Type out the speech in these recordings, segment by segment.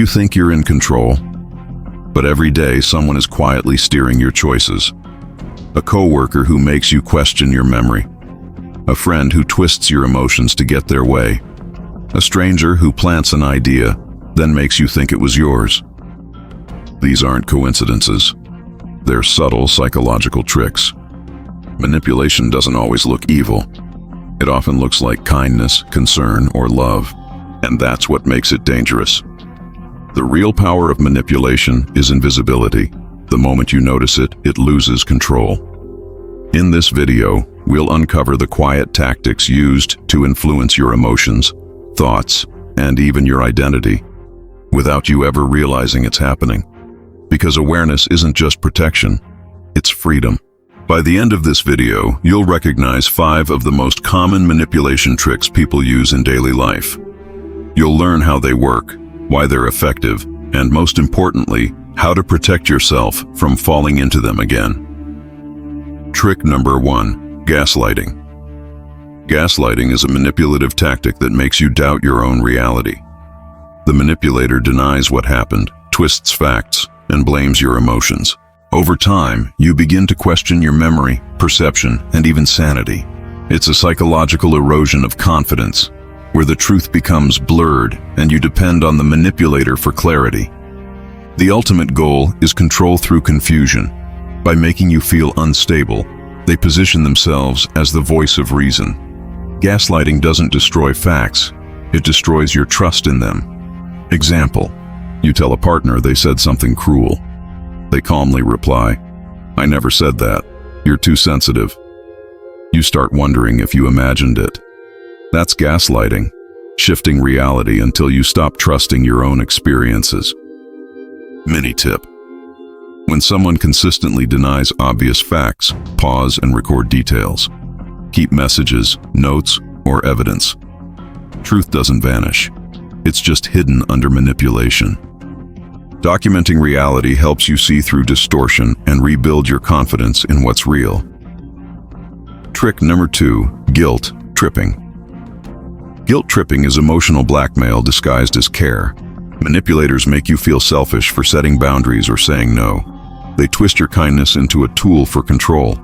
You think you're in control, but every day someone is quietly steering your choices. A coworker who makes you question your memory. A friend who twists your emotions to get their way. A stranger who plants an idea, then makes you think it was yours. These aren't coincidences. They're subtle psychological tricks. Manipulation doesn't always look evil. It often looks like kindness, concern, or love, and that's what makes it dangerous. The real power of manipulation is invisibility. The moment you notice it, it loses control. In this video, we'll uncover the quiet tactics used to influence your emotions, thoughts, and even your identity, without you ever realizing it's happening. Because awareness isn't just protection, it's freedom. By the end of this video, you'll recognize 5 of the most common manipulation tricks people use in daily life. You'll learn how they work, why they're effective, and most importantly, how to protect yourself from falling into them again. Trick number 1, gaslighting. Gaslighting is a manipulative tactic that makes you doubt your own reality. The manipulator denies what happened, twists facts, and blames your emotions. Over time, you begin to question your memory, perception, and even sanity. It's a psychological erosion of confidence, where the truth becomes blurred and you depend on the manipulator for clarity. The ultimate goal is control through confusion. By making you feel unstable, they position themselves as the voice of reason. Gaslighting doesn't destroy facts, it destroys your trust in them. Example, you tell a partner they said something cruel. They calmly reply, "I never said that. You're too sensitive." You start wondering if you imagined it. That's gaslighting, shifting reality until you stop trusting your own experiences. Mini tip. When someone consistently denies obvious facts, pause and record details. Keep messages, notes, or evidence. Truth doesn't vanish. It's just hidden under manipulation. Documenting reality helps you see through distortion and rebuild your confidence in what's real. Trick number 2, guilt tripping. Guilt tripping is emotional blackmail disguised as care. Manipulators make you feel selfish for setting boundaries or saying no. They twist your kindness into a tool for control.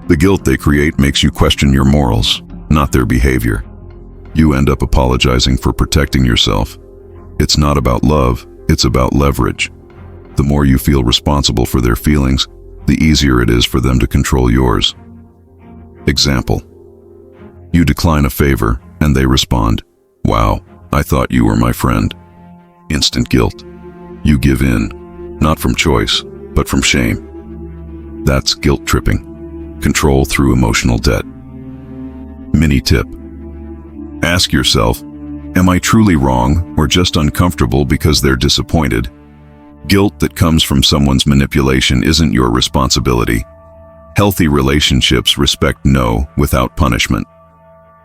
The guilt they create makes you question your morals, not their behavior. You end up apologizing for protecting yourself. It's not about love, it's about leverage. The more you feel responsible for their feelings, the easier it is for them to control yours. Example. You decline a favor, and they respond, "Wow, I thought you were my friend." Instant guilt. You give in, not from choice, but from shame. That's guilt tripping. Control through emotional debt. Mini tip. Ask yourself, am I truly wrong or just uncomfortable because they're disappointed? Guilt that comes from someone's manipulation isn't your responsibility. Healthy relationships respect no without punishment.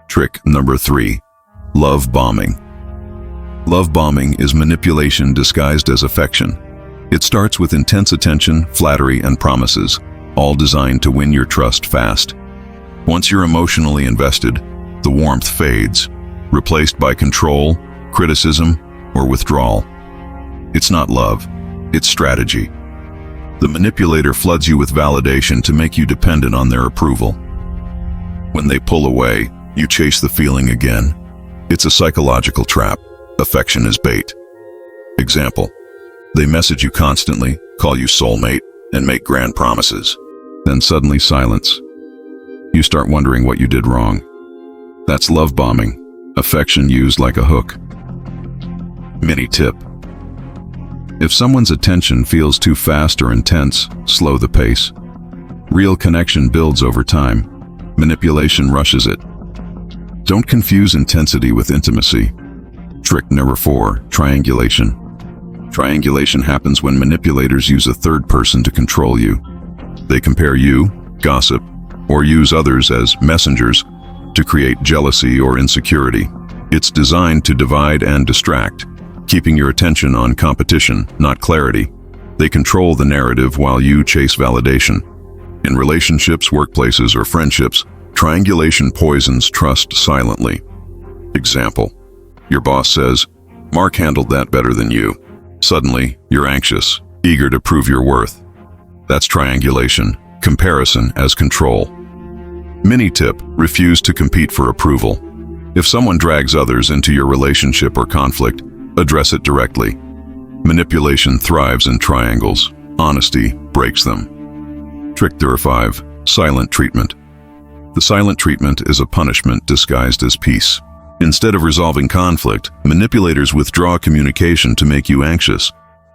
Trick number 3, love bombing. Love bombing is manipulation disguised as affection. It starts with intense attention, flattery, and promises, all designed to win your trust fast. Once you're emotionally invested, the warmth fades, replaced by control, criticism, or withdrawal. It's not love, it's strategy. The manipulator floods you with validation to make you dependent on their approval. When they pull away, you chase the feeling again. It's a psychological trap. Affection is bait. Example. They message you constantly, call you soulmate, and make grand promises. Then suddenly silence. You start wondering what you did wrong. That's love bombing, affection used like a hook. Mini tip. If someone's attention feels too fast or intense, slow the pace. Real connection builds over time. Manipulation rushes it. Don't confuse intensity with intimacy. Trick number 4, triangulation. Triangulation happens when manipulators use a third person to control you. They compare you, gossip, or use others as messengers to create jealousy or insecurity. It's designed to divide and distract, keeping your attention on competition, not clarity. They control the narrative while you chase validation. In relationships, workplaces, or friendships, triangulation poisons trust silently. Example. Your boss says, "Mark handled that better than you." Suddenly, you're anxious, eager to prove your worth. That's triangulation, comparison as control. Mini tip: refuse to compete for approval. If someone drags others into your relationship or conflict, address it directly. Manipulation thrives in triangles. Honesty breaks them. Trick number 5. Silent treatment. The silent treatment is a punishment disguised as peace. Instead of resolving conflict, manipulators withdraw communication to make you anxious.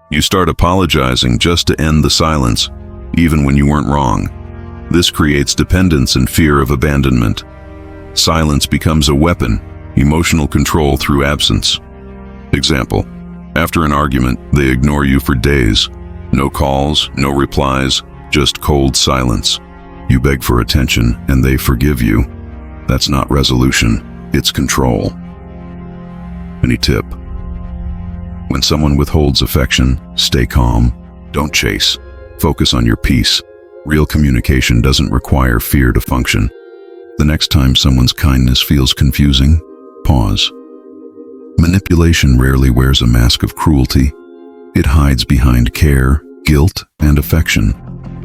You start apologizing just to end the silence, even when you weren't wrong. This creates dependence and fear of abandonment. Silence becomes a weapon, emotional control through absence. Example: after an argument, they ignore you for days. No calls, no replies, just cold silence. You beg for attention and they forgive you. That's not resolution, it's control. Mini tip: when someone withholds affection, stay calm. Don't chase. Focus on your peace. Real communication doesn't require fear to function. The next time someone's kindness feels confusing, pause. Manipulation rarely wears a mask of cruelty. It hides behind care, guilt, and affection.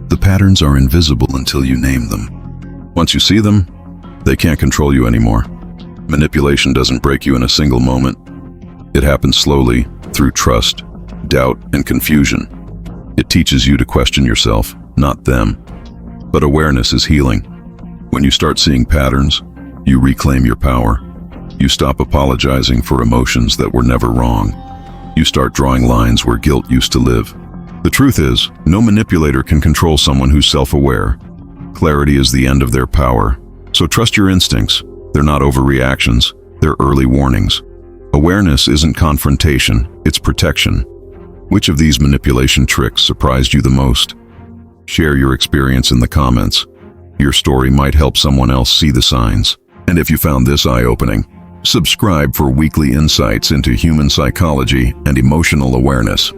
The patterns are invisible until you name them. Once you see them, they can't control you anymore. Manipulation doesn't break you in a single moment. It happens slowly, through trust, doubt, and confusion. It teaches you to question yourself, not them. But awareness is healing. When you start seeing patterns, you reclaim your power. You stop apologizing for emotions that were never wrong. You start drawing lines where guilt used to live. The truth is, no manipulator can control someone who's self-aware. Clarity is the end of their power. So trust your instincts. They're not overreactions, they're early warnings. Awareness isn't confrontation, it's protection. Which of these manipulation tricks surprised you the most? Share your experience in the comments. Your story might help someone else see the signs. And if you found this eye-opening, subscribe for weekly insights into human psychology and emotional awareness.